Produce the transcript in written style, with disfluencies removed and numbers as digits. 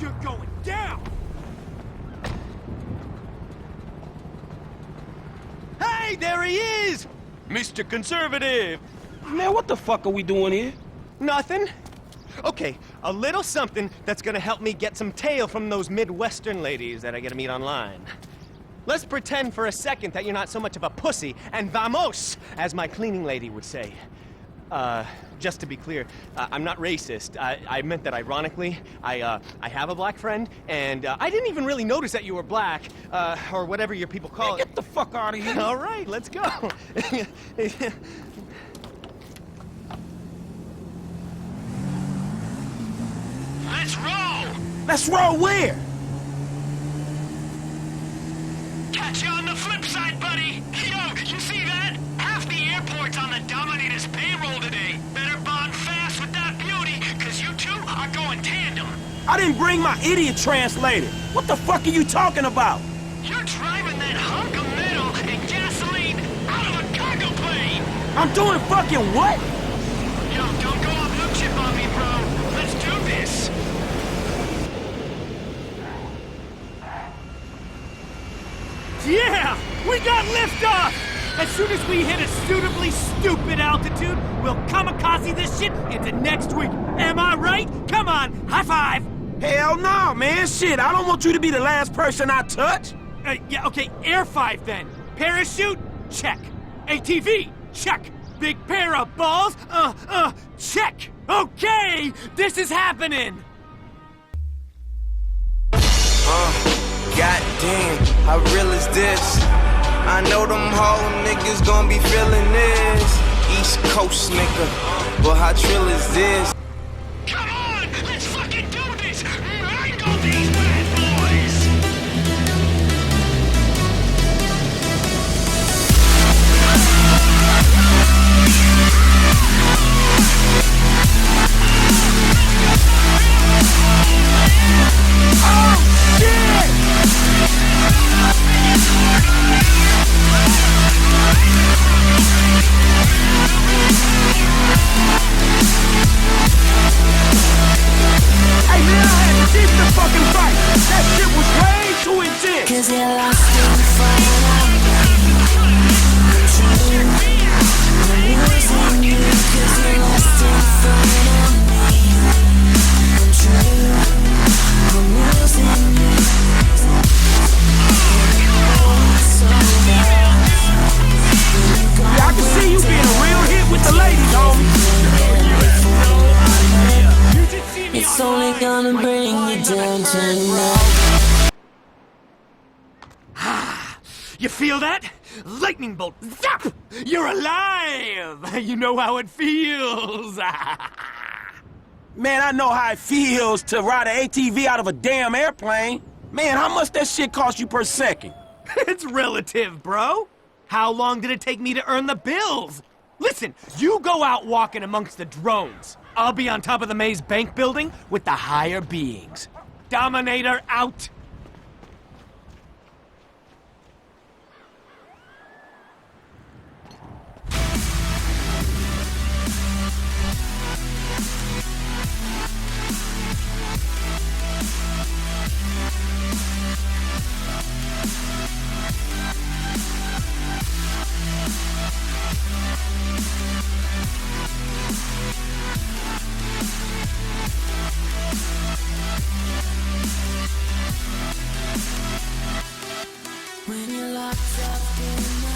You're going down! Hey, there he is! Mr. Conservative! Man, what the fuck are we doing here? Nothing. Okay, a little something that's gonna help me get some tail from those Midwestern ladies that I get to meet online. Let's pretend for a second that you're not so much of a pussy, and vamos, as my cleaning lady would say. Just to be clear, I'm not racist. I meant that ironically. I have a black friend, and I didn't even really notice that you were black, or whatever your people call it. Get the fuck out of here. All right, let's go. Let's roll! Let's roll where? Catch you on the flip side, buddy! Yo, you see that? Half the airport's on the Dominator's payroll today. Better bond fast with that beauty, cause you two are going tandem. I didn't bring my idiot translator. What the fuck are you talking about? You're driving that hunk of metal and gasoline out of a cargo plane! I'm doing fucking what? Yo, don't go off blue chip on me, bro. Let's do this! Yeah! We got liftoff! As soon as we hit a suitably stupid altitude, we'll kamikaze this shit into next week. Am I right? Come on, high five! Hell no, man. Shit, I don't want you to be the last person I touch. Yeah, okay, Air 5 then. Parachute? Check. ATV? Check. Big pair of balls? Check. Okay, this is happening! Goddamn, how real is this? I know them whole niggas gon' be feeling this. East Coast nigga, but how trill is this? Come on! Let's fucking do this! Wrangle these bad boys! Oh, shit! Hey man, I had to cease the fucking fight. That shit was way too intense. Cause you're lost in the fire. I'm losing you. Cause you're lost in front of me. I'm true. I'm losing you. Yeah, I can see you being a real hit with the ladies, homie. It's only gonna bring you down tonight. You feel that? Lightning bolt, zap! You're alive! You know how it feels! Man, I know how it feels to ride an ATV out of a damn airplane. Man, how much that shit cost you per second? It's relative, bro. How long did it take me to earn the bills? Listen, you go out walking amongst the drones. I'll be on top of the maze bank building with the higher beings. Dominator out! When you're locked up in